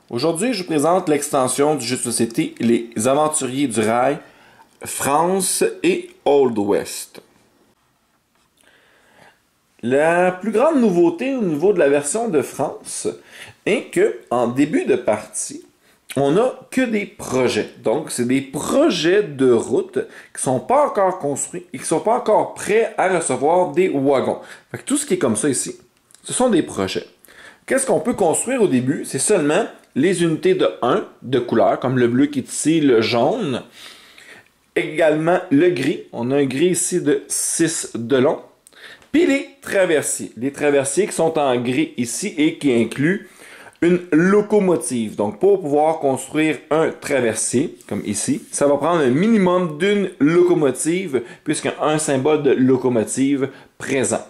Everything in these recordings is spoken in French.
Aujourd'hui, je vous présente l'extension du jeu de société Les Aventuriers du Rail, France et Old West. La plus grande nouveauté au niveau de la version de France est que, en début de partie, on n'a que des projets. Donc, c'est des projets de route qui ne sont pas encore construits et qui ne sont pas encore prêts à recevoir des wagons. Fait que tout ce qui est comme ça ici, ce sont des projets. Qu'est-ce qu'on peut construire au début? C'est seulement les unités de 1 de couleur, comme le bleu qui est ici, le jaune. Également le gris. On a un gris ici de 6 de long. Puis les traversiers. Les traversiers qui sont en gris ici et qui incluent une locomotive. Donc, pour pouvoir construire un traversier, comme ici, ça va prendre un minimum d'une locomotive, puisqu'il y a un symbole de locomotive présent.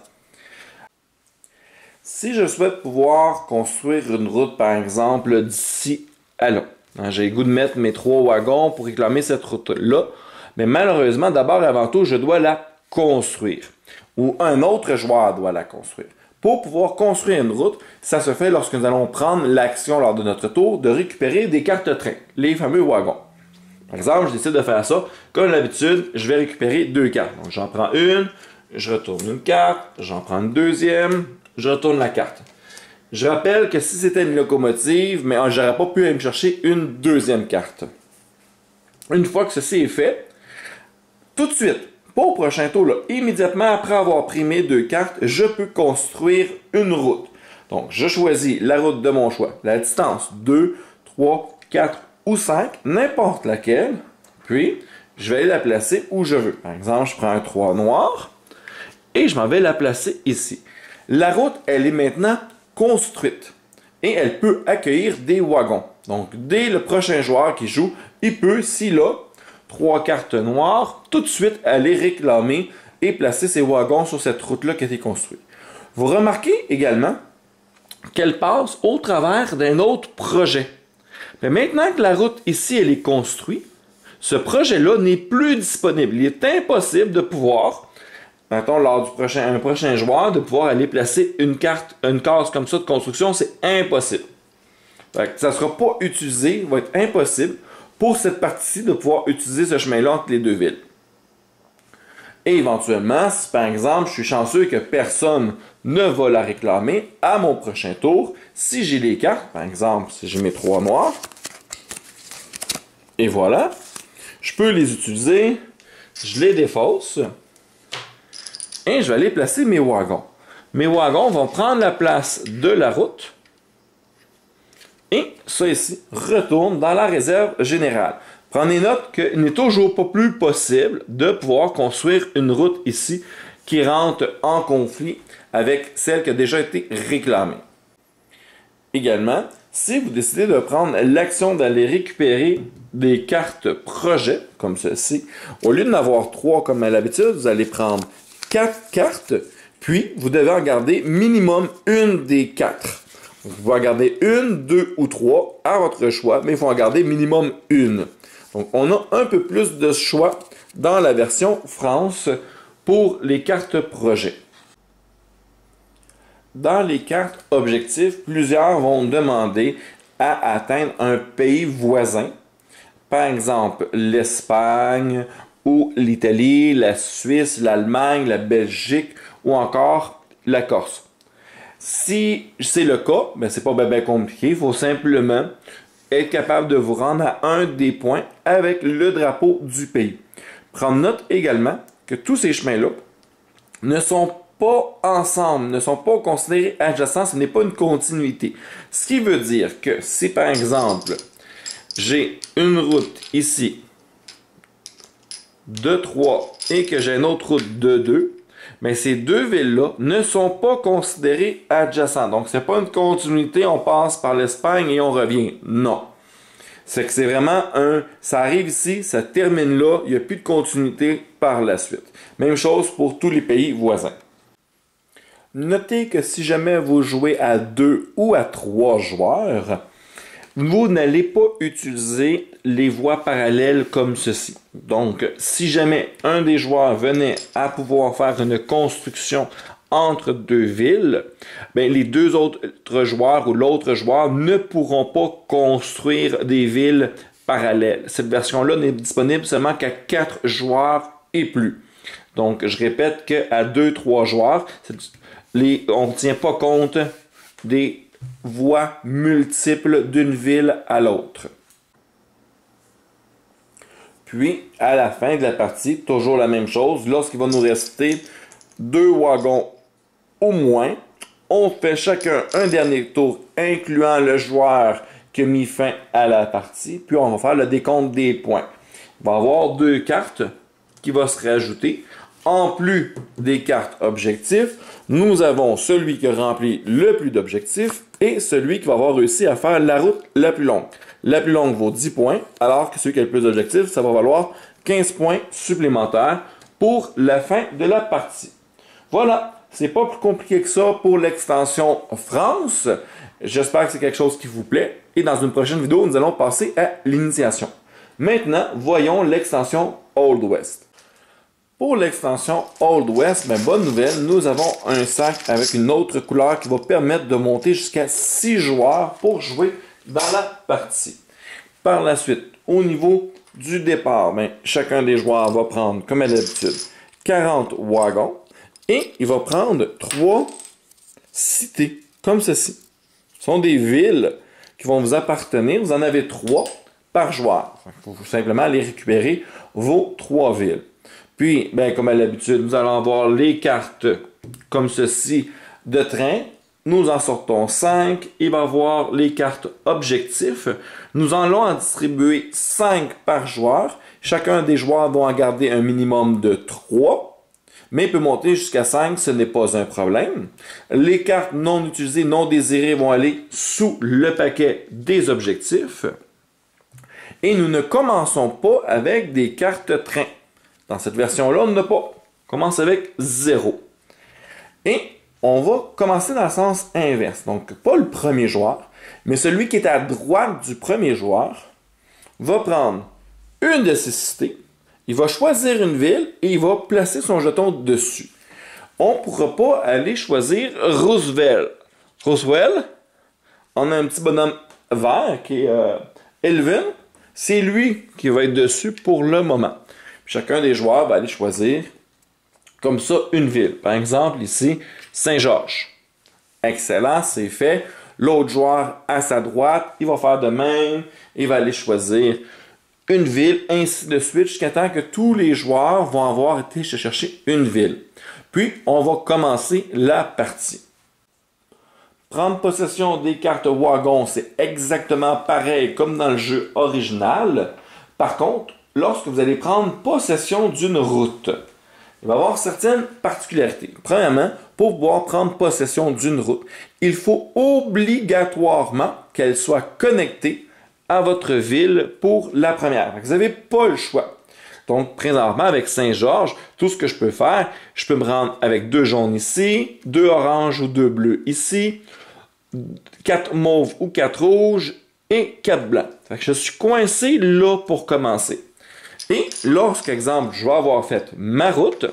Si je souhaite pouvoir construire une route, par exemple, d'ici à là, j'ai le goût de mettre mes 3 wagons pour réclamer cette route-là, mais malheureusement, d'abord et avant tout, je dois la construire. Ou un autre joueur doit la construire. Pour pouvoir construire une route, ça se fait lorsque nous allons prendre l'action lors de notre tour de récupérer des cartes train, les fameux wagons. Par exemple, je décide de faire ça. Comme d'habitude, je vais récupérer 2 cartes. Donc, j'en prends une, je retourne une carte, j'en prends une deuxième, je retourne la carte. Je rappelle que si c'était une locomotive, mais j'aurais pas pu aller me chercher une deuxième carte. Une fois que ceci est fait, tout de suite, pour le prochain tour, là, immédiatement après avoir pris mes 2 cartes, je peux construire une route. Donc, je choisis la route de mon choix. La distance 2, 3, 4 ou 5, n'importe laquelle. Puis, je vais aller la placer où je veux. Par exemple, je prends un 3 noir et je m'en vais la placer ici. La route, elle est maintenant construite et elle peut accueillir des wagons. Donc, dès le prochain joueur qui joue, il peut, s'il a 3 cartes noires, tout de suite aller réclamer et placer ses wagons sur cette route-là qui a été construite. Vous remarquez également qu'elle passe au travers d'un autre projet. Mais maintenant que la route ici, elle est construite, ce projet-là n'est plus disponible. Il est impossible de pouvoir, mettons, lors du prochain joueur, de pouvoir aller placer une case comme ça de construction, c'est impossible. Ça ne sera pas utilisé, il va être impossible pour cette partie-ci de pouvoir utiliser ce chemin-là entre les deux villes. Et éventuellement, si par exemple, je suis chanceux que personne ne va la réclamer, à mon prochain tour, si j'ai les cartes, par exemple, si j'ai mes 3 noirs, et voilà, je peux les utiliser, je les défausse, et je vais aller placer mes wagons. Mes wagons vont prendre la place de la route, et ça ici retourne dans la réserve générale. Prenez note qu'il n'est toujours pas plus possible de pouvoir construire une route ici qui rentre en conflit avec celle qui a déjà été réclamée. Également, si vous décidez de prendre l'action d'aller récupérer des cartes projets, comme ceci, au lieu d'en avoir 3 comme à l'habitude, vous allez prendre 4 cartes, puis vous devez en garder minimum une des 4. Vous pouvez en garder 1, 2 ou 3 à votre choix, mais il faut en garder minimum une. Donc, on a un peu plus de choix dans la version France pour les cartes projets. Dans les cartes objectifs, plusieurs vont demander à atteindre un pays voisin. Par exemple, l'Espagne ou l'Italie, la Suisse, l'Allemagne, la Belgique ou encore la Corse. Si c'est le cas, ben c'est pas bien compliqué. Il faut simplement être capable de vous rendre à un des points avec le drapeau du pays. Prendre note également que tous ces chemins-là ne sont pas ensemble, ne sont pas considérés adjacents, ce n'est pas une continuité. Ce qui veut dire que si par exemple, j'ai une route ici de 3 et que j'ai une autre route de 2, mais ces deux villes-là ne sont pas considérées adjacentes. Donc, ce n'est pas une continuité, on passe par l'Espagne et on revient. Non. C'est que c'est vraiment ça arrive ici, ça termine là, il n'y a plus de continuité par la suite. Même chose pour tous les pays voisins. Notez que si jamais vous jouez à 2 ou à 3 joueurs, vous n'allez pas utiliser les voies parallèles comme ceci. Donc, si jamais un des joueurs venait à pouvoir faire une construction entre deux villes, ben, les deux autres joueurs ou l'autre joueur ne pourront pas construire des villes parallèles. Cette version-là n'est disponible seulement qu'à 4 joueurs et plus. Donc, je répète qu'à 2-3 joueurs, on ne tient pas compte des voies multiples d'une ville à l'autre. Puis, à la fin de la partie, toujours la même chose. Lorsqu'il va nous rester 2 wagons au moins, on fait chacun un dernier tour, incluant le joueur qui a mis fin à la partie. Puis, on va faire le décompte des points. Il va y avoir 2 cartes qui vont se rajouter. En plus des cartes objectifs, nous avons celui qui a rempli le plus d'objectifs et celui qui va avoir réussi à faire la route la plus longue. La plus longue vaut 10 points, alors que celui qui a le plus d'objectifs, ça va valoir 15 points supplémentaires pour la fin de la partie. Voilà, c'est pas plus compliqué que ça pour l'extension France. J'espère que c'est quelque chose qui vous plaît. Et dans une prochaine vidéo, nous allons passer à l'initiation. Maintenant, voyons l'extension Old West. Pour l'extension Old West, ben, bonne nouvelle, nous avons un sac avec une autre couleur qui va permettre de monter jusqu'à 6 joueurs pour jouer dans la partie. Par la suite, au niveau du départ, ben, chacun des joueurs va prendre, comme à l'habitude, 40 wagons et il va prendre 3 cités, comme ceci. Ce sont des villes qui vont vous appartenir. Vous en avez 3 par joueur. Il faut simplement aller récupérer vos 3 villes. Puis, ben, comme à l'habitude, nous allons avoir les cartes comme ceci de train. Nous en sortons 5. Il va y avoir les cartes objectifs. Nous allons en distribuer 5 par joueur. Chacun des joueurs va en garder un minimum de 3. Mais il peut monter jusqu'à 5, ce n'est pas un problème. Les cartes non utilisées, non désirées vont aller sous le paquet des objectifs. Et nous ne commençons pas avec des cartes train. Dans cette version-là, on n'a pas. On commence avec 0. Et on va commencer dans le sens inverse. Donc, pas le premier joueur, mais celui qui est à droite du premier joueur va prendre une de ces cités, il va choisir une ville et il va placer son jeton dessus. On ne pourra pas aller choisir Roosevelt. Roosevelt, on a un petit bonhomme vert qui est Elvin. C'est lui qui va être dessus pour le moment. Chacun des joueurs va aller choisir comme ça une ville. Par exemple, ici, Saint-Georges. Excellent, c'est fait. L'autre joueur à sa droite, il va faire de même. Il va aller choisir une ville, ainsi de suite, jusqu'à temps que tous les joueurs vont avoir été chercher une ville. Puis, on va commencer la partie. Prendre possession des cartes wagons, c'est exactement pareil comme dans le jeu original. Par contre, lorsque vous allez prendre possession d'une route, il va y avoir certaines particularités. Premièrement, pour pouvoir prendre possession d'une route, il faut obligatoirement qu'elle soit connectée à votre ville pour la première. Vous n'avez pas le choix. Donc, présentement, avec Saint-Georges, tout ce que je peux faire, je peux me rendre avec 2 jaunes ici, 2 oranges ou 2 bleus ici, 4 mauves ou 4 rouges et 4 blancs. Fait que je suis coincé là pour commencer. Et lorsque, exemple, je vais avoir fait ma route,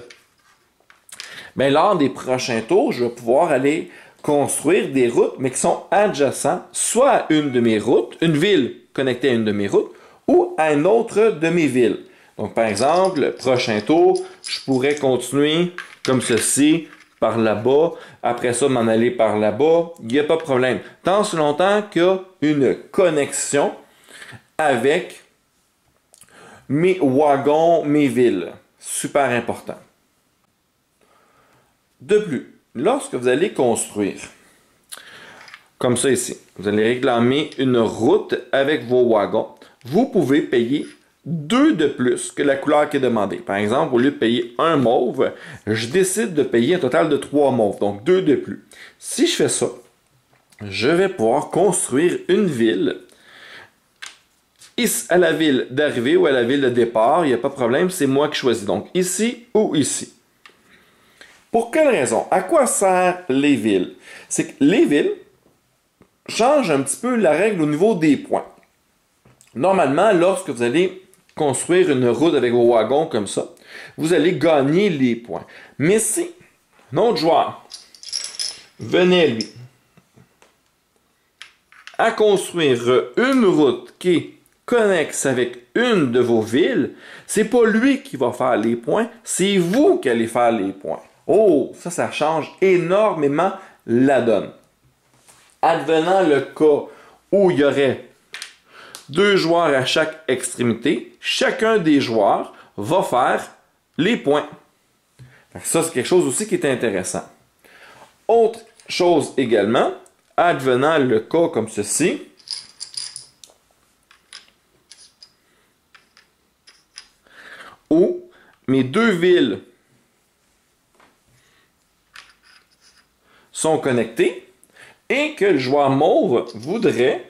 bien, lors des prochains tours, je vais pouvoir aller construire des routes, mais qui sont adjacentes, soit à une de mes routes, une ville connectée à une de mes routes, ou à une autre de mes villes. Donc, par exemple, le prochain tour, je pourrais continuer comme ceci, par là-bas, après ça, m'en aller par là-bas, il n'y a pas de problème. Tant si longtemps qu'il y a une connexion avec mes wagons, mes villes. Super important. De plus, lorsque vous allez construire, comme ça ici, vous allez réclamer une route avec vos wagons, vous pouvez payer 2 de plus que la couleur qui est demandée. Par exemple, au lieu de payer un mauve, je décide de payer un total de 3 mauves, donc 2 de plus. Si je fais ça, je vais pouvoir construire une ville à la ville d'arrivée ou à la ville de départ, il n'y a pas de problème, c'est moi qui choisis. Donc ici ou ici. Pour quelle raison? À quoi servent les villes? C'est que les villes changent un petit peu la règle au niveau des points. Normalement, lorsque vous allez construire une route avec vos wagons comme ça, vous allez gagner les points. Mais si un autre joueur venait, lui, à construire une route qui est connexe avec une de vos villes, c'est pas lui qui va faire les points, c'est vous qui allez faire les points. Oh, ça change énormément la donne. Advenant le cas où il y aurait 2 joueurs à chaque extrémité, chacun des joueurs va faire les points. Ça, c'est quelque chose aussi qui est intéressant. Autre chose également, advenant le cas comme ceci, où mes 2 villes sont connectées et que le joueur mauve voudrait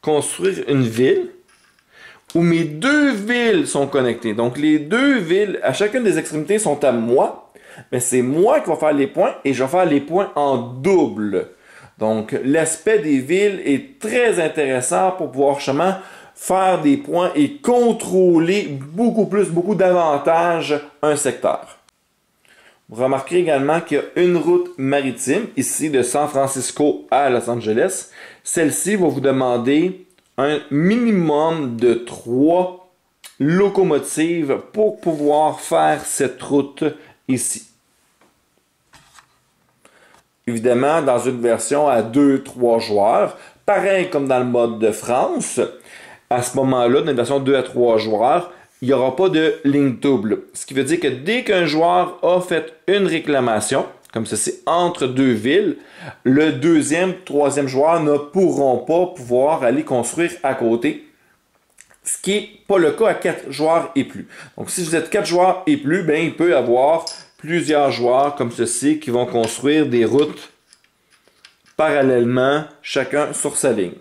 construire une ville où mes 2 villes sont connectées. Donc, les 2 villes, à chacune des extrémités, sont à moi. Mais c'est moi qui vais faire les points et je vais faire les points en double. Donc, l'aspect des villes est très intéressant pour pouvoir justement faire des points et contrôler beaucoup davantage un secteur. Vous remarquerez également qu'il y a une route maritime, ici de San Francisco à Los Angeles. Celle-ci va vous demander un minimum de 3 locomotives pour pouvoir faire cette route ici. Évidemment, dans une version à 2-3 joueurs, pareil comme dans le mode de France, à ce moment-là, dans une version 2 à 3 joueurs, il n'y aura pas de ligne double. Ce qui veut dire que dès qu'un joueur a fait une réclamation, comme ceci, entre 2 villes, le 2e, 3e joueur ne pourront pas pouvoir aller construire à côté. Ce qui n'est pas le cas à 4 joueurs et plus. Donc, si vous êtes 4 joueurs et plus, ben, il peut y avoir plusieurs joueurs comme ceci qui vont construire des routes parallèlement, chacun sur sa ligne.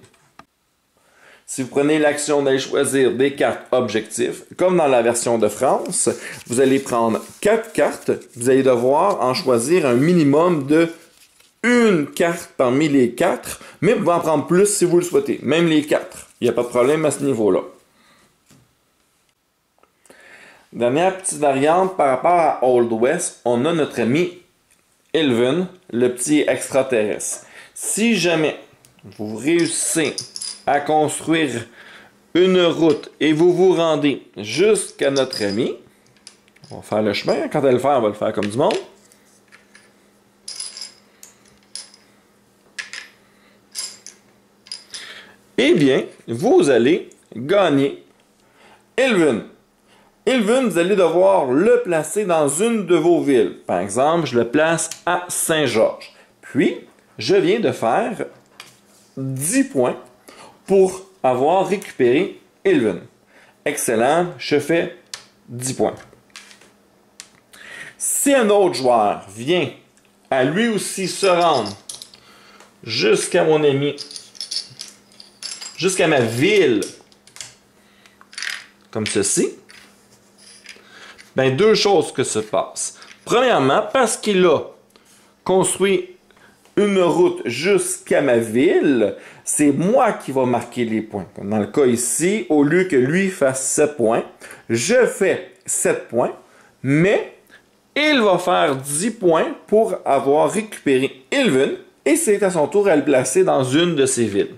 Si vous prenez l'action d'aller choisir des cartes objectifs, comme dans la version de France, vous allez prendre 4 cartes. Vous allez devoir en choisir un minimum de 1 carte parmi les 4, mais vous pouvez en prendre plus si vous le souhaitez, même les 4. Il n'y a pas de problème à ce niveau-là. Dernière petite variante par rapport à Old West, on a notre ami Elven, le petit extraterrestre. Si jamais vous réussissez à construire une route et vous vous rendez jusqu'à notre ami, on va faire le chemin, quand elle le fait, on va le faire comme du monde. Eh bien, vous allez gagner Elven. Elven, vous allez devoir le placer dans une de vos villes. Par exemple, je le place à Saint-Georges. Puis, je viens de faire 10 points pour avoir récupéré Elven. Excellent, je fais 10 points. Si un autre joueur vient à lui aussi se rendre jusqu'à mon ami, jusqu'à ma ville, comme ceci, ben 2 choses que se passent. Premièrement, parce qu'il a construit une route jusqu'à ma ville, c'est moi qui va marquer les points. Comme dans le cas ici, au lieu que lui fasse 7 points, je fais 7 points, mais il va faire 10 points pour avoir récupéré Elven, et c'est à son tour à le placer dans une de ses villes.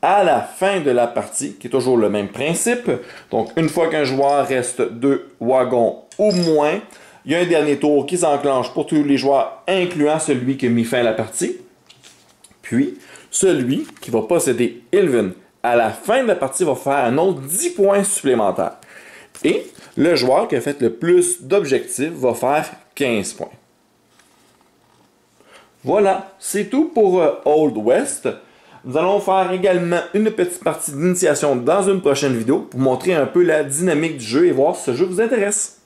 À la fin de la partie, qui est toujours le même principe, donc une fois qu'un joueur reste 2 wagons ou moins, il y a un dernier tour qui s'enclenche pour tous les joueurs, incluant celui qui a mis fin à la partie. Puis, celui qui va posséder Elven à la fin de la partie va faire un autre 10 points supplémentaires. Et le joueur qui a fait le plus d'objectifs va faire 15 points. Voilà, c'est tout pour Old West. Nous allons faire également une petite partie d'initiation dans une prochaine vidéo pour montrer un peu la dynamique du jeu et voir si ce jeu vous intéresse.